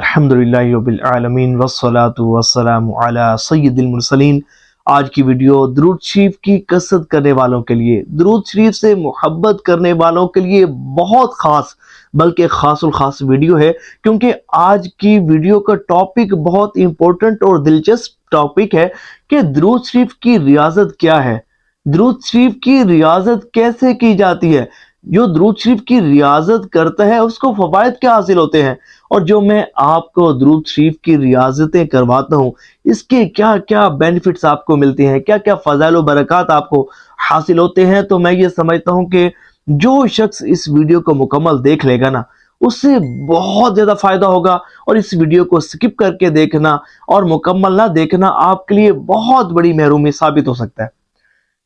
الحمدللہ رب العالمین والصلاة والسلام علی سید المرسلین۔ آج کی ویڈیو درود شریف کی کثرت کرنے والوں کے لیے، درود شریف سے محبت کرنے والوں کے لیے بہت خاص بلکہ خاص الخاص ویڈیو ہے، کیونکہ آج کی ویڈیو کا ٹاپک بہت امپورٹنٹ اور دلچسپ ٹاپک ہے کہ درود شریف کی ریاضت کیا ہے، درود شریف کی ریاضت کیسے کی جاتی ہے، جو درود شریف کی ریاضت کرتا ہے اس کو فوائد کیا حاصل ہوتے ہیں، اور جو میں آپ کو درود شریف کی ریاضتیں کرواتا ہوں اس کے کیا کیا بینیفٹس آپ کو ملتے ہیں، کیا کیا فضائل و برکات آپ کو حاصل ہوتے ہیں، تو میں یہ سمجھتا ہوں کہ جو شخص اس ویڈیو کو مکمل دیکھ لے گا نا اس سے بہت زیادہ فائدہ ہوگا، اور اس ویڈیو کو سکپ کر کے دیکھنا اور مکمل نہ دیکھنا آپ کے لیے بہت بڑی محرومی ثابت ہو سکتا ہے۔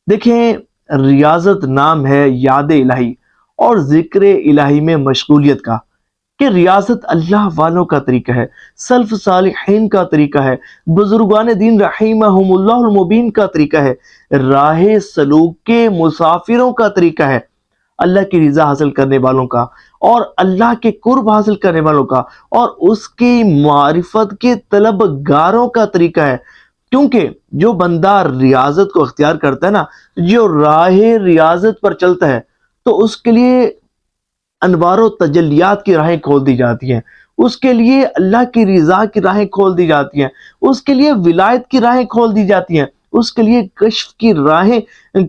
دیکھیں، ریاضت نام ہے یاد الہی اور ذکر الہی میں مشغولیت کا، کہ ریاضت اللہ والوں کا طریقہ ہے، سلف صالحین کا طریقہ ہے، بزرگان دین رحمہم اللہ المبین کا طریقہ ہے، راہ سلوک کے مسافروں کا طریقہ ہے، اللہ کی رضا حاصل کرنے والوں کا اور اللہ کے قرب حاصل کرنے والوں کا اور اس کی معرفت کے طلبگاروں کا طریقہ ہے۔ کیونکہ جو بندہ ریاضت کو اختیار کرتا ہے نا، جو راہ ریاضت پر چلتا ہے تو اس کے لیے انوار و تجلیات کی راہیں کھول دی جاتی ہیں، اس کے لیے اللہ کی رضا کی راہیں کھول دی جاتی ہیں، اس کے لیے ولایت کی راہیں کھول دی جاتی ہیں، اس کے لیے کشف کی راہیں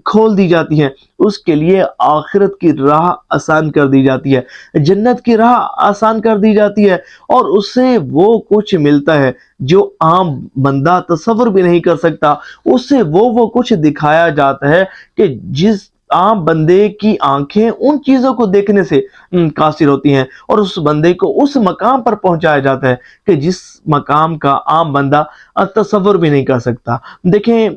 کھول دی جاتی ہیں، اس کے لیے آخرت کی راہ آسان کر دی جاتی ہے، جنت کی راہ آسان کر دی جاتی ہے، اور اس سے وہ کچھ ملتا ہے جو عام بندہ تصور بھی نہیں کر سکتا، اس سے وہ کچھ دکھایا جاتا ہے کہ جس عام بندے کی آنکھیں ان چیزوں کو دیکھنے سے قاصر ہوتی ہیں، اور اس بندے کو اس مقام پر پہنچایا جاتا ہے کہ جس مقام کا عام بندہ تصور بھی نہیں کر سکتا۔ دیکھیں،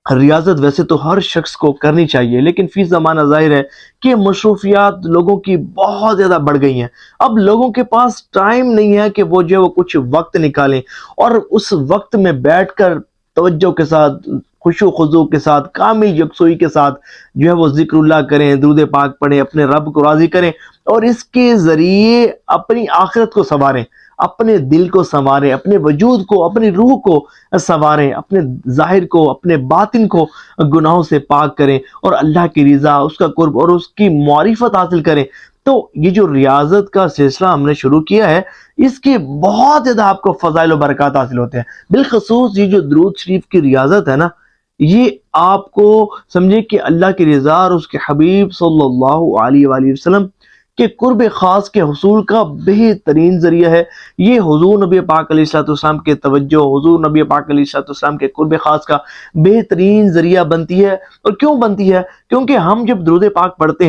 ریاضت ویسے تو ہر شخص کو کرنی چاہیے، لیکن فی زمانہ ظاہر ہے کہ مصروفیات لوگوں کی بہت زیادہ بڑھ گئی ہیں، اب لوگوں کے پاس ٹائم نہیں ہے کہ وہ جو کچھ وقت نکالیں اور اس وقت میں بیٹھ کر توجہ کے ساتھ، خشوع و خضوع کے ساتھ، کامل یکسوئی کے ساتھ جو ہے وہ ذکر اللہ کریں، درود پاک پڑھیں، اپنے رب کو راضی کریں اور اس کے ذریعے اپنی آخرت کو سنواریں، اپنے دل کو سنواریں، اپنے وجود کو، اپنی روح کو سنواریں، اپنے ظاہر کو، اپنے باطن کو گناہوں سے پاک کریں اور اللہ کی رضا، اس کا قرب اور اس کی معرفت حاصل کریں۔ تو یہ جو ریاضت کا سلسلہ ہم نے شروع کیا ہے اس کے بہت زیادہ آپ کو فضائل و برکات حاصل ہوتے ہیں، بالخصوص یہ جو درود شریف کی ریاضت ہے نا، یہ آپ کو سمجھے کہ اللہ کی رضا اور اس کے حبیب صلی اللہ علیہ وآلہ وسلم کے قرب خاص کے حصول کا بہترین ذریعہ ہے۔ یہ حضور نبی پاک علیہ الصلوۃ والسلام کے توجہ، حضور نبی پاک علیہ الصلوۃ والسلام کے قرب خاص کا بہترین ذریعہ بنتی ہے۔ اور کیوں بنتی ہے؟ کیونکہ ہم جب درود پاک پڑھتے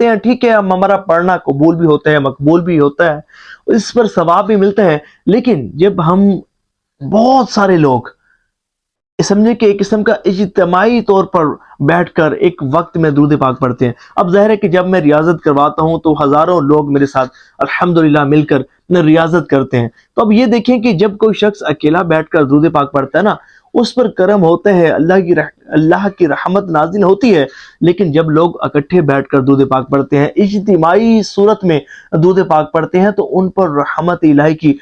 ہیں، ٹھیک ہے، ہمارا پڑھنا قبول بھی ہوتا ہے، مقبول بھی ہوتا ہے، اس پر ثواب بھی ملتا ہے، لیکن جب ہم بہت سارے لوگ سمجھے کہ ایک قسم کا اجتماعی طور پر بیٹھ کر ایک وقت میں درود پاک پڑھتے ہیں، اب ظاہر ہے کہ جب میں ریاضت کرواتا ہوں تو ہزاروں لوگ میرے ساتھ الحمدللہ مل کر ریاضت کرتے ہیں، تو اب یہ دیکھیں کہ جب کوئی شخص اکیلا بیٹھ کر درود پاک پڑھتا ہے نا، اس پر کرم ہوتا ہے، اللہ کی رحمت نازل ہوتی ہے، لیکن جب لوگ اکٹھے بیٹھ کر درود پاک پڑھتے ہیں، اجتماعی صورت میں درود پاک پڑھتے ہیں، تو ان پر رحمت الہی کی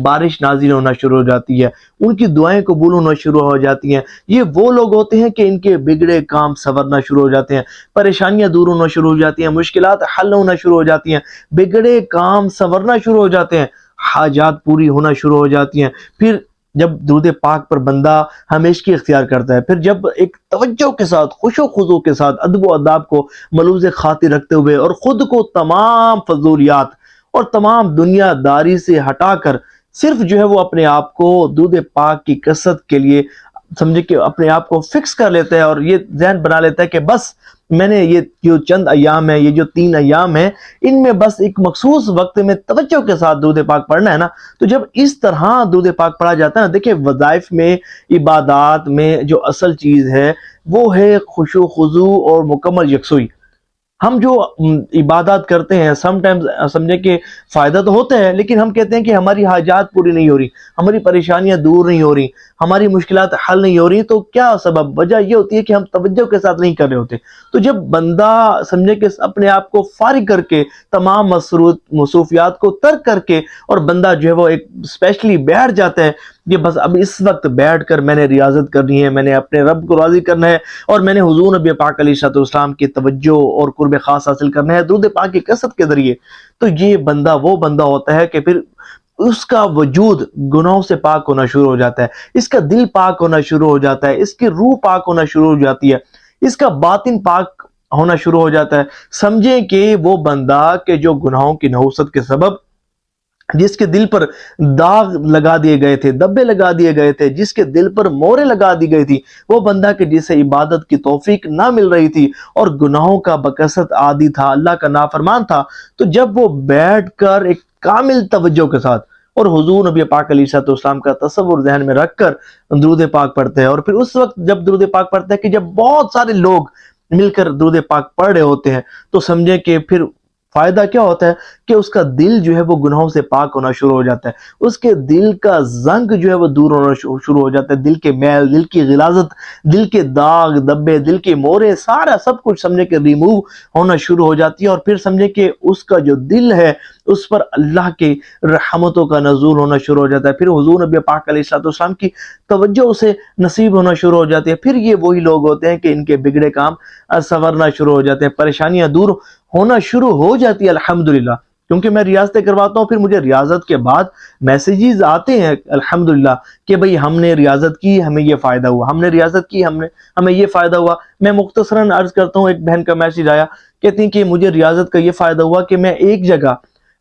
بارش نازل ہونا شروع ہو جاتی ہے، ان کی دعائیں قبول ہونا شروع ہو جاتی ہیں۔ یہ وہ لوگ ہوتے ہیں کہ ان کے بگڑے کام سنورنا شروع ہو جاتے ہیں، پریشانیاں دور ہونا شروع ہو جاتی ہیں، مشکلات حل ہونا شروع ہو جاتی ہیں، بگڑے کام سنورنا شروع ہو جاتے ہیں، حاجات پوری ہونا شروع ہو جاتی ہیں۔ پھر جب درود پاک پر بندہ ہمیشگی اختیار کرتا ہے، پھر جب ایک توجہ کے ساتھ، خشوع و خضوع کے ساتھ، ادب و آداب کو ملوز خاطر رکھتے ہوئے اور خود کو تمام فضولیات اور تمام دنیا داری سے ہٹا کر صرف جو ہے وہ اپنے آپ کو درود پاک کی کثرت کے لیے سمجھے کہ اپنے آپ کو فکس کر لیتا ہے اور یہ ذہن بنا لیتا ہے کہ بس میں نے یہ جو چند ایام ہے، یہ جو 3 ایام ہیں، ان میں بس ایک مخصوص وقت میں توجہ کے ساتھ درود پاک پڑھنا ہے نا، تو جب اس طرح درود پاک پڑھا جاتا ہے نا، دیکھیں وظائف میں، عبادات میں جو اصل چیز ہے وہ ہے خشوع و خضوع اور مکمل یکسوئی۔ ہم جو عبادات کرتے ہیں سم ٹائمز سمجھے کہ فائدہ تو ہوتا ہے، لیکن ہم کہتے ہیں کہ ہماری حاجات پوری نہیں ہو رہی، ہماری پریشانیاں دور نہیں ہو رہی، ہماری مشکلات حل نہیں ہو رہی، تو کیا سبب؟ وجہ یہ ہوتی ہے کہ ہم توجہ کے ساتھ نہیں کر رہے ہوتے۔ تو جب بندہ سمجھے کہ اپنے آپ کو فارغ کر کے، تمام مصروفیات کو ترک کر کے، اور بندہ جو ہے وہ ایک اسپیشلی بیٹھ جاتا ہے کہ بس اب اس وقت بیٹھ کر میں نے ریاضت کرنی ہے، میں نے اپنے رب کو راضی کرنا ہے، اور میں نے حضور نبی پاک علیہ الصلوۃ والسلام کی توجہ اور قرب خاص حاصل کرنا ہے درود پاک کی کثرت کے ذریعے، تو یہ بندہ وہ بندہ ہوتا ہے کہ پھر اس کا وجود گناہوں سے پاک ہونا شروع ہو جاتا ہے، اس کا دل پاک ہونا شروع ہو جاتا ہے، اس کی روح پاک ہونا شروع ہو جاتی ہے، اس کا باطن پاک ہونا شروع ہو جاتا ہے۔ سمجھیں کہ وہ بندہ کہ جو گناہوں کی نحوست کے سبب جس کے دل پر داغ لگا دیے گئے تھے، دبے لگا دیے گئے تھے، جس کے دل پر مورے لگا دی گئی تھی، وہ بندہ کہ جسے عبادت کی توفیق نہ مل رہی تھی اور گناہوں کا بکثرت عادی تھا، اللہ کا نافرمان تھا، تو جب وہ بیٹھ کر ایک کامل توجہ کے ساتھ اور حضور نبی پاک علیہ الصلوۃ والسلام کا تصور ذہن میں رکھ کر درود پاک پڑھتے ہیں، اور پھر اس وقت جب درود پاک پڑھتے ہیں کہ جب بہت سارے لوگ مل کر درود پاک پڑھ رہے ہوتے ہیں، تو سمجھیں کہ پھر فائدہ کیا ہوتا ہے کہ اس کا دل جو ہے وہ گناہوں سے پاک ہونا شروع ہو جاتا ہے، اس کے دل کا زنگ جو ہے وہ دور ہونا شروع ہو جاتا ہے، دل کے میل، دل کی غلاظت، دل کے داغ دبے، دل کے مورے، سارا سب کچھ سمجھے کہ ریموو ہونا شروع ہو جاتی ہے، اور پھر سمجھے کہ اس کا جو دل ہے اس پر اللہ کے رحمتوں کا نزول ہونا شروع ہو جاتا ہے، پھر حضور نبی پاک علیہ الصلوۃ والسلام کی توجہ اسے نصیب ہونا شروع ہو جاتی ہے، پھر یہ وہی لوگ ہوتے ہیں کہ ان کے بگڑے کام سنورنا شروع ہو جاتے ہیں، پریشانیاں دور ہونا شروع ہو جاتی ہے الحمدللہ، کیونکہ میں ریاضتیں کرواتا ہوں، پھر مجھے ریاضت کے بعد میسیجز آتے ہیں الحمدللہ کہ بھئی ہم نے ریاضت کی، ہمیں یہ فائدہ ہوا، ہم نے ریاضت کی، ہمیں یہ فائدہ ہوا۔ میں مختصراً عرض کرتا ہوں، ایک بہن کا میسیج آیا، کہتی ہیں کہ مجھے ریاضت کا یہ فائدہ ہوا کہ میں ایک جگہ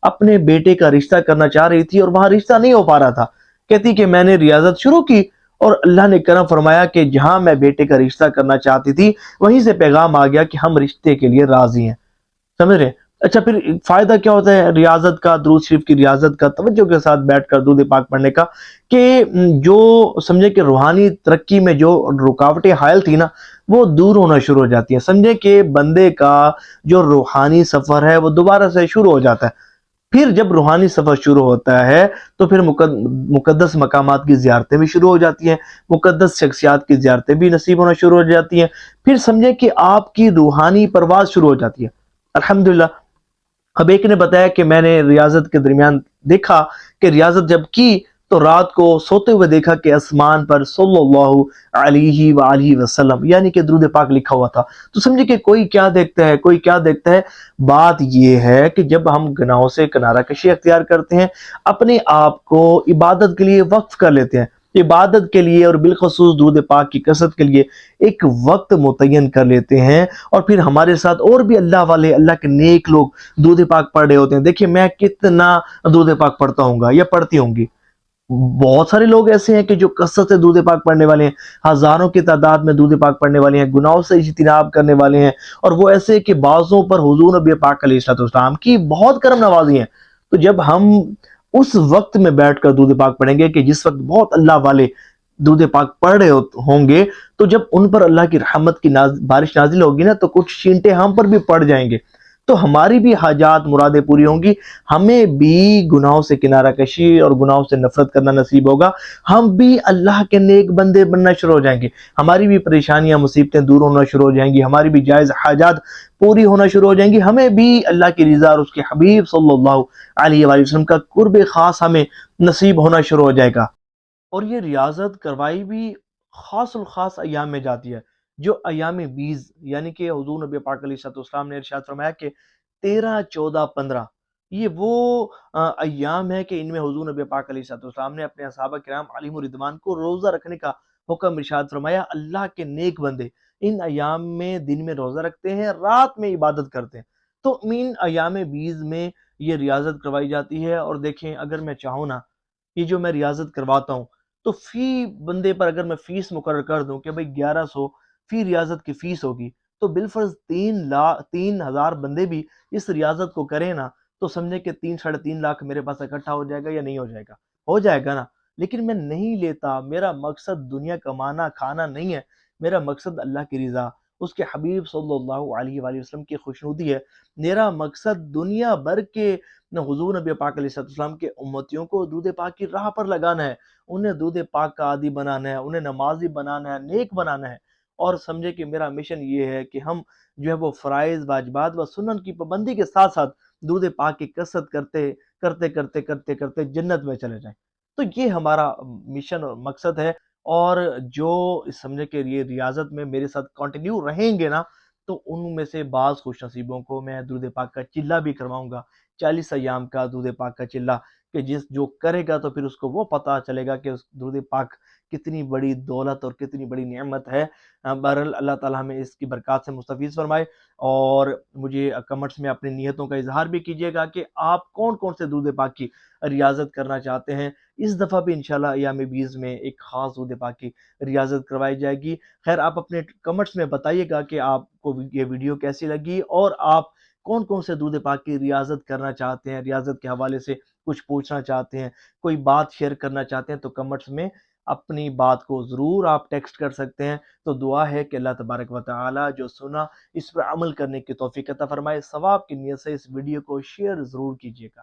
اپنے بیٹے کا رشتہ کرنا چاہ رہی تھی اور وہاں رشتہ نہیں ہو پا رہا تھا، کہتی کہ میں نے ریاضت شروع کی اور اللہ نے کرم فرمایا کہ جہاں میں بیٹے کا رشتہ کرنا چاہتی تھی وہیں سے پیغام آ گیا کہ ہم رشتے کے لیے راضی ہیں، سمجھ رہے ہیں؟ اچھا، پھر فائدہ کیا ہوتا ہے ریاضت کا، درود شریف کی ریاضت کا، توجہ کے ساتھ بیٹھ کر درود پاک پڑھنے کا، کہ جو سمجھے کہ روحانی ترقی میں جو رکاوٹیں حائل تھی نا، وہ دور ہونا شروع ہو جاتی ہیں، سمجھے کہ بندے کا جو روحانی سفر ہے وہ دوبارہ سے شروع ہو جاتا ہے۔ پھر جب روحانی سفر شروع ہوتا ہے تو پھر مقدس مقامات کی زیارتیں بھی شروع ہو جاتی ہیں، مقدس شخصیات کی زیارتیں بھی نصیب ہونا شروع ہو جاتی ہیں، پھر سمجھے کہ آپ کی روحانی پرواز شروع ہو جاتی ہے الحمدللہ۔ اب ایک نے بتایا کہ میں نے ریاضت کے درمیان دیکھا کہ ریاضت جب کی تو رات کو سوتے ہوئے دیکھا کہ آسمان پر صلی اللہ علیہ وآلہ وسلم یعنی کہ درود پاک لکھا ہوا تھا، تو سمجھے کہ کوئی کیا دیکھتا ہے، کوئی کیا دیکھتا ہے۔ بات یہ ہے کہ جب ہم گناہوں سے کنارہ کشی اختیار کرتے ہیں، اپنے آپ کو عبادت کے لیے وقف کر لیتے ہیں، عبادت کے لیے اور بالخصوص درود پاک کی کثرت کے لیے ایک وقت متعین کر لیتے ہیں، اور پھر ہمارے ساتھ اور بھی اللہ والے، اللہ کے نیک لوگ درود پاک پڑھ رہے ہوتے ہیں۔ دیکھیں میں کتنا درود پاک پڑھتا ہوں گا یا پڑھتی ہوں گی، بہت سارے لوگ ایسے ہیں کہ جو کثرت سے درود پاک پڑھنے والے ہیں، ہزاروں کی تعداد میں درود پاک پڑھنے والے ہیں، گناہوں سے اجتناب کرنے والے ہیں، اور وہ ایسے کہ بعضوں پر حضور نبی پاک علیہ الصلوۃ والسلام کی بہت کرم نوازی ہیں۔ تو جب ہم اس وقت میں بیٹھ کر درود پاک پڑھیں گے کہ جس وقت بہت اللہ والے درود پاک پڑھ رہے ہوں گے، تو جب ان پر اللہ کی رحمت کی بارش نازل ہوگی نا، تو کچھ چھینٹے ہم پر بھی پڑ جائیں گے، تو ہماری بھی حاجات مرادیں پوری ہوں گی، ہمیں بھی گناہوں سے کنارہ کشی اور گناہوں سے نفرت کرنا نصیب ہوگا، ہم بھی اللہ کے نیک بندے بننا شروع ہو جائیں گے، ہماری بھی پریشانیاں مصیبتیں دور ہونا شروع ہو جائیں گی، ہماری بھی جائز حاجات پوری ہونا شروع ہو جائیں گی، ہمیں بھی اللہ کی رضا اور اس کے حبیب صلی اللہ علیہ وآلہ وسلم کا قرب خاص ہمیں نصیب ہونا شروع ہو جائے گا۔ اور یہ ریاضت کروائی بھی خاص الخاص ایام میں جاتی ہے، جو ایام بیز یعنی کہ حضور نبی پاک علیہ السلام نے ارشاد فرمایا کہ 13، 14، 15 یہ وہ ایام ہے کہ ان میں حضور نبی پاک علیہ السلام نے اپنے صحابہ کرام علیہم الرضوان کو روزہ رکھنے کا حکم ارشاد فرمایا۔ اللہ کے نیک بندے ان ایام میں دن میں روزہ رکھتے ہیں، رات میں عبادت کرتے ہیں، تو ان ایام بیز میں یہ ریاضت کروائی جاتی ہے۔ اور دیکھیں اگر میں چاہوں نا، یہ جو میں ریاضت کرواتا ہوں تو فی بندے پر اگر میں فیس مقرر کر دوں کہ بھئی 1100 فی ریاضت کی فیس ہوگی، تو بالفرض 3,000 بندے بھی اس ریاضت کو کریں نا، تو سمجھے کہ 3-3.5 لاکھ میرے پاس اکٹھا ہو جائے گا یا نہیں ہو جائے گا؟ ہو جائے گا نا۔ لیکن میں نہیں لیتا، میرا مقصد دنیا کمانا کھانا نہیں ہے، میرا مقصد اللہ کی رضا اس کے حبیب صلی اللہ علیہ وآلہ وسلم کی خوشنودی ہے۔ میرا مقصد دنیا بھر کے حضور نبی پاک علیہ السلام کے امتیوں کو درود پاک کی راہ پر لگانا ہے، انہیں درود پاک کا عادی بنانا ہے، انہیں نمازی بنانا ہے، نیک بنانا ہے۔ اور سمجھے کہ میرا مشن یہ ہے کہ ہم جو ہے وہ فرائض، واجبات و سنن کی پابندی کے ساتھ ساتھ درود پاک کی کثرت کرتے جنت میں چلے جائیں۔ تو یہ ہمارا مشن اور مقصد ہے، اور جو سمجھے کہ یہ ریاضت میں میرے ساتھ کنٹینیو رہیں گے نا، تو ان میں سے بعض خوش نصیبوں کو میں درود پاک کا چلہ بھی کرواؤں گا، 40 ایام کا درود پاک کا چلہ، کہ جو کرے گا تو پھر اس کو وہ پتہ چلے گا کہ اس درود پاک کتنی بڑی دولت اور کتنی بڑی نعمت ہے۔ بہرحال اللہ تعالیٰ ہمیں اس کی برکات سے مستفیض فرمائے، اور مجھے کمنٹس میں اپنی نیتوں کا اظہار بھی کیجیے گا کہ آپ کون کون سے درود پاک کی ریاضت کرنا چاہتے ہیں۔ اس دفعہ بھی انشاءاللہ ایام 20 میں ایک خاص درود پاک کی ریاضت کروائی جائے گی۔ خیر، آپ اپنے کمنٹس میں بتائیے گا کہ آپ کو یہ ویڈیو کیسی لگی، اور آپ کون کون سے درود پاک کی ریاضت کرنا چاہتے ہیں، ریاضت کے حوالے سے کچھ پوچھنا چاہتے ہیں، کوئی بات شیئر کرنا چاہتے ہیں، تو کمنٹس میں اپنی بات کو ضرور آپ ٹیکسٹ کر سکتے ہیں۔ تو دعا ہے کہ اللہ تبارک و تعالی جو سنا اس پر عمل کرنے کی توفیق عطا فرمائے۔ ثواب کی نیت سے اس ویڈیو کو شیئر ضرور کیجیے گا۔